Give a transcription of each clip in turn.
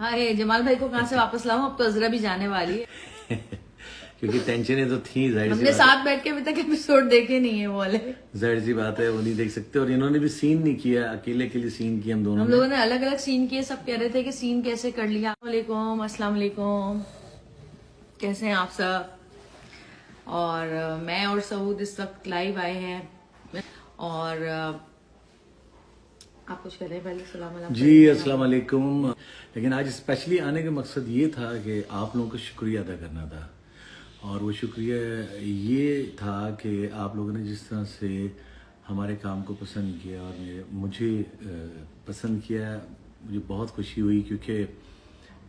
हाँ, ये जमाल भाई को कहाँ से वापस लाऊं, अब तो अजरा भी जाने वाली है। क्योंकि टेंशनें तो थी, जाहिर सी हमने बात साथ बैठ के अभी तक एपिसोड देखे नहीं है वो वाले। जाहिर सी बात है वो नहीं देख सकते। और इन्होंने भी सीन नहीं किया, अकेले के लिए सीन किया हम दोनों हम ने। लोगों ने अलग अलग सीन किए, सब कह रहे थे कि सीन कैसे कर लिया। अस्सलाम वालेकुम, कैसे हैं आप सब। और मैं और सऊद इस वक्त लाइव आए हैं और आप कुछ कह रहे हैं पहले। सलाम अलैकुम जी अस्सलाम वालेकुम। लेकिन आज स्पेशली आने का मकसद ये था कि आप लोगों का शुक्रिया अदा करना था। और वो शुक्रिया ये था कि आप लोगों ने जिस तरह से हमारे काम को पसंद किया और मुझे पसंद किया, मुझे बहुत खुशी हुई। क्योंकि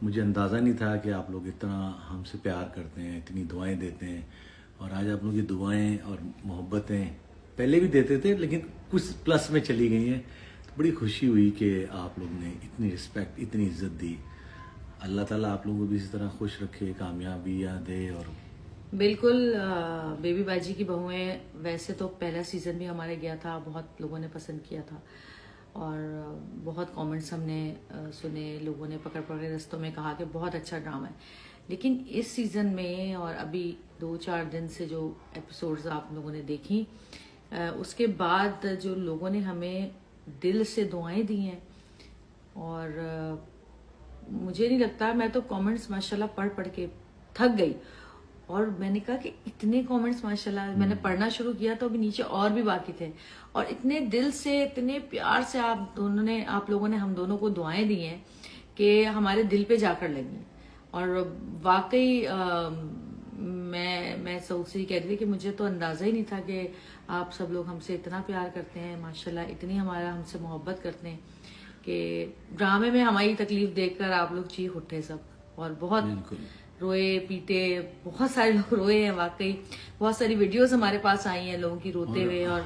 मुझे अंदाज़ा नहीं था कि आप लोग इतना हमसे प्यार करते हैं, इतनी दुआएं देते हैं। और आज आप लोगों की दुआएं और मोहब्बतें पहले भी देते थे लेकिन कुछ प्लस में चली गई हैं। तो बड़ी खुशी हुई कि आप लोग ने इतनी रिस्पेक्ट, इतनी इज्जत दी। अल्लाह ताला आप लोगों को भी इसी तरह खुश रखे, कामयाबियाँ दे। और बिल्कुल बेबी बाजी की बहुएं, वैसे तो पहला सीजन भी हमारे गया था, बहुत लोगों ने पसंद किया था और बहुत कमेंट्स हमने सुने। लोगों ने पकड़ पकड़ रस्तों में कहा कि बहुत अच्छा ड्रामा है। लेकिन इस सीजन में और अभी 2-4 दिन से जो एपिसोड्स आप लोगों ने देखी, उसके बाद जो लोगों ने हमें दिल से दुआएं दी हैं। और मुझे नहीं लगता, मैं तो कमेंट्स माशाल्लाह पढ़ पढ़ के थक गई। और मैंने कहा कि इतने कमेंट्स माशाल्लाह, मैंने पढ़ना शुरू किया तो अभी नीचे और भी बाकी थे। और इतने दिल से, इतने प्यार से आप लोगों ने हम दोनों को दुआएं दी हैं कि हमारे दिल पे जाकर लगी। और वाकई मैं सऊद से ही कह रही थी कि मुझे तो अंदाजा ही नहीं था कि आप सब लोग हमसे इतना प्यार करते हैं माशाल्लाह, इतनी हमारा हमसे मोहब्बत करते हैं कि ड्रामे में हमारी तकलीफ देखकर आप लोग चीख उठे सब। और बहुत रोए पीटे, बहुत सारे लोग रोए हैं वाकई। बहुत सारी वीडियोस हमारे पास आई हैं लोगों की रोते हुए। और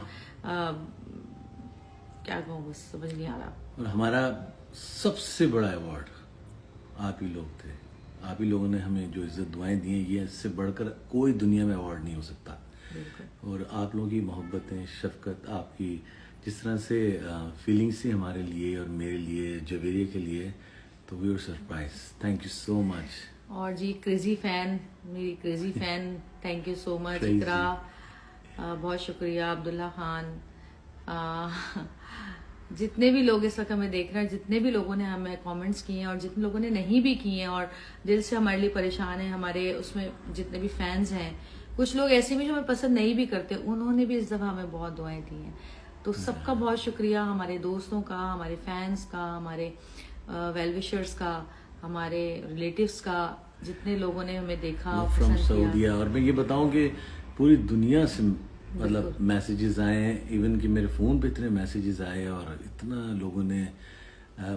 क्या कहूँ, बस समझ नहीं आ रहा। और हमारा सबसे बड़ा अवार्ड आप ही लोग थे। आप ही लोगों ने हमें जो इज्जत दुआएं दी हैं, ये इससे बढ़कर कोई दुनिया में अवार्ड नहीं हो सकता। और आप लोगों की मोहब्बतें, शफकत, आपकी जिस तरह से फीलिंग्स थी हमारे लिए और मेरे लिए, जवेरिया के लिए, तो we were surprise. Thank you so much. और जी क्रेजी फैन, मेरी crazy fan, thank you so much. Iqra, बहुत शुक्रिया। अब्दुल्ला खान, जितने भी लोग इस वक्त हमें देख रहे हैं, जितने भी लोगों ने हमें कमेंट्स किए हैं और जितने लोगों ने नहीं भी किए हैं और दिल से हमारे लिए परेशान हैं, हमारे उसमें जितने भी फैंस हैं, कुछ लोग ऐसे भी जो हमें पसंद नहीं भी करते, उन्होंने भी इस दफा हमें बहुत दुआएं दी हैं। तो सबका बहुत शुक्रिया, हमारे दोस्तों का, हमारे फैंस का, हमारे वेल विशर्स का, हमारे रिलेटिव्स का, जितने लोगों ने हमें देखा और फ्रॉम पसंद किया। सऊदीया। और मैं ये बताऊं कि पूरी दुनिया से मतलब मैसेजेस आए हैं, इवन कि मेरे फ़ोन पे इतने मैसेजेस आए और इतना लोगों ने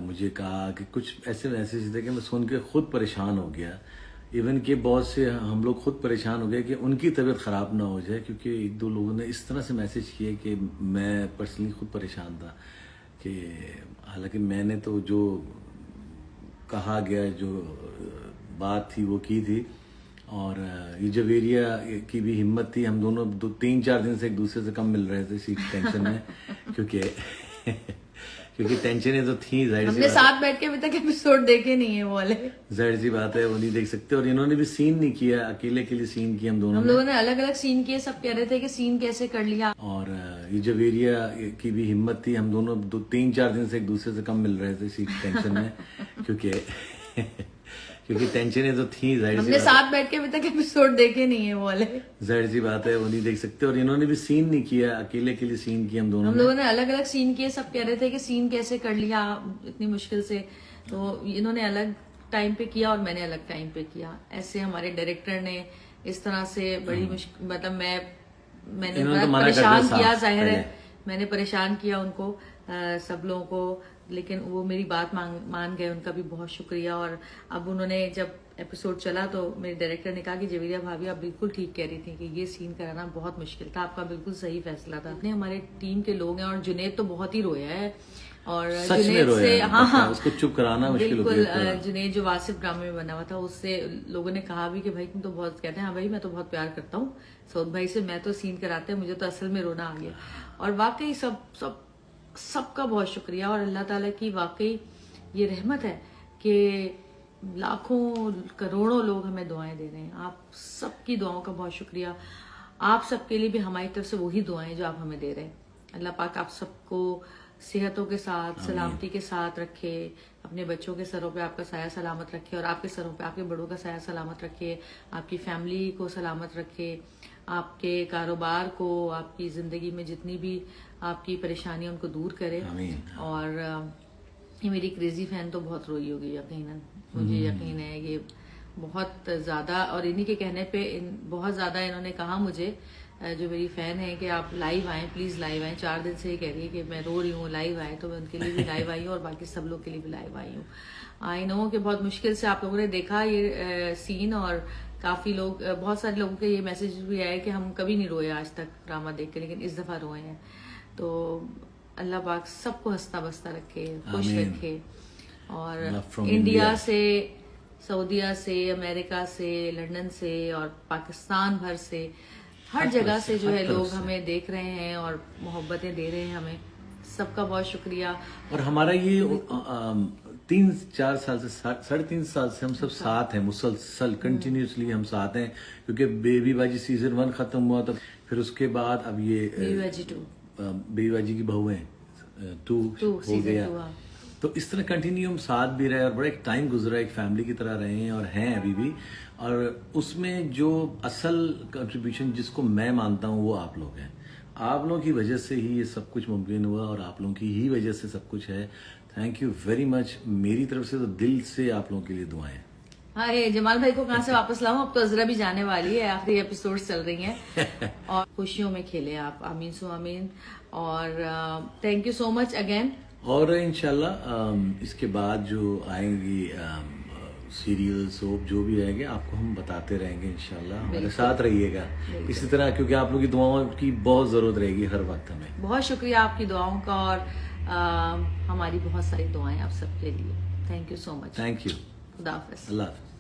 मुझे कहा कि कुछ ऐसे मैसेज थे कि मैं सुन के खुद परेशान हो गया। इवन कि बहुत से हम लोग खुद परेशान हो गए कि उनकी तबीयत ख़राब ना हो जाए, क्योंकि 1-2 लोगों ने इस तरह से मैसेज किए कि मैं पर्सनली खुद परेशान था। कि हालांकि मैंने तो जो कहा गया, जो बात थी वो की थी। और ये जवेरिया की भी हिम्मत थी। हम दोनों 3-4 दिन से एक दूसरे से कम मिल रहे थे इसी टेंशन में। क्योंकि टेंशनें तो थी, जाहिर सी हमने साथ बैठ के अभी तक एपिसोड देखे नहीं है वो वाले। जाहिर सी बात है वो नहीं देख सकते। और इन्होंने भी सीन नहीं किया, अकेले के लिए सीन किया हम दोनों हम लोगों ने अलग अलग सीन किए, सब कह रहे थे कि सीन कैसे कर लिया। और ये जवेरिया की भी हिम्मत थी। हम दोनों 3-4 दिन से एक दूसरे से कम मिल रहे थे इसी टेंशन में। क्योंकि टेंशनें तो थी, जाहिर सी हमने साथ बैठ के अभी तक एपिसोड देखे नहीं है वो वाले। जाहिर सी बात है वो नहीं देख सकते। और इन्होंने भी सीन नहीं किया, अकेले के लिए सीन किया हम दोनों। हम लोगों ने अलग अलग सीन किए, सब कह रहे थे कि सीन कैसे कर लिया इतनी मुश्किल से। तो इन्होंने अलग टाइम पे किया और मैंने अलग टाइम पे किया। ऐसे हमारे डायरेक्टर ने इस तरह से बड़ी मुश्किल, मतलब मैंने बड़ा परेशान किया, जाहिर है मैंने परेशान किया उनको, सब लोगों को। लेकिन वो मेरी बात मान गए, उनका भी बहुत शुक्रिया। और अब उन्होंने जब एपिसोड चला तो मेरे डायरेक्टर ने कहा कि जवेरिया भाभी आप बिल्कुल ठीक कह रही थी कि ये सीन कराना बहुत मुश्किल था, आपका बिल्कुल सही फैसला था। इतने हमारे टीम के लोग हैं और जुनैद तो बहुत ही रोया है। और जुनैद से हाँ उसको चुप कराना मुश्किल हो बिल्कुल, गया। जुनैद जो वासिफ ड्रामे में बना हुआ था, उससे लोगों ने कहा भी कि भाई तुम तो बहुत, कहते हैं हाँ भाई मैं तो बहुत प्यार करता हूँ सऊद भाई से, मैं तो सीन कराते हैं, मुझे तो असल में रोना आ गया। और वाकई सबका बहुत शुक्रिया। और अल्लाह ताला की वाकई ये रहमत है कि लाखों करोड़ों लोग हमें दुआएं दे रहे हैं। आप सबकी दुआओं का बहुत शुक्रिया। आप सबके लिए भी हमारी तरफ से वही दुआएं जो आप हमें दे रहे हैं। अल्लाह पाक आप सबको सेहतों के साथ, सलामती के साथ रखे, अपने बच्चों के सरों पे आपका साया सलामत रखे, और आपके सरों पे आपके बड़ों का साया सलामत रखे, आपकी फैमिली को सलामत रखे, आपके कारोबार को, आपकी जिंदगी में जितनी भी आपकी परेशानियां उनको दूर करे। आमीन। और ये मेरी क्रेजी फैन तो बहुत रोई होगी यकीनन, मुझे यकीन है ये बहुत ज्यादा, और इन्हीं के कहने पे बहुत ज्यादा इन्होंने कहा मुझे, जो मेरी फैन है, कि आप लाइव आएं, प्लीज लाइव आएं। 4 दिन से ही कह रही है कि मैं रो रही हूँ, लाइव आए, तो मैं उनके लिए भी लाइव आई हूँ और बाकी सब लोग के लिए भी लाइव आई हूँ। आई नो कि बहुत मुश्किल से आप लोगों ने देखा ये सीन, और काफी लोग, बहुत सारे लोगों के ये मैसेज भी आए कि हम कभी नहीं रोए आज तक ड्रामा देख के, लेकिन इस दफा रोए हैं। तो अल्लाह पाक सबको हंसता बसता रखे, खुश आमीन। रखे। और from इंडिया India से, सऊदीया से, अमेरिका से, लंदन से और पाकिस्तान भर से, हर जगह से जो है लोग हमें देख रहे हैं और मोहब्बतें दे रहे हैं हमें। सबका बहुत शुक्रिया। और हमारा ये 3-4 साल से, 3.5 साल से हम सब साथ हैं, मुसलसल कंटिन्यूसली हम साथ हैं, क्योंकि बेबी बाजी सीजन 1 खत्म हुआ, तो फिर उसके बाद अब ये बेबी बाजी की बहुएं 2 हो गया। तो इस तरह कंटिन्यू हम साथ भी रहे और बड़ा एक टाइम गुजरा, एक फैमिली की तरह रहे हैं और हैं अभी भी। और उसमें जो असल कंट्रीब्यूशन जिसको मैं मानता हूँ वो आप लोग हैं। आप लोगों की वजह से ही ये सब कुछ मुमकिन हुआ और आप लोगों की ही वजह से सब कुछ है। Thank you very much. मेरी तरफ से तो दिल से आप लोगों के लिए दुआएं। हाँ, ये जमाल भाई को कहाँ से वापस लाऊं, अब तो अजरा भी जाने वाली है, आखिरी एपिसोड चल रही हैं और खुशियों में खेले आप। आमीन सो आमीन। और thank you so much again. और इंशाल्लाह इसके बाद जो आएंगी सीरियल सोप जो भी रहेंगे आपको हम बताते रहेंगे इंशाल्लाह। हमारे साथ रहिएगा इसी तरह, क्योंकि आप लोगों की दुआओं की बहुत जरूरत रहेगी हर वक्त हमें। बहुत शुक्रिया आपकी दुआओं का, और हमारी बहुत सारी दुआएं आप सबके लिए। Thank you so much. Thank you. खुदा हाफिज। अल्लाह हाफिज।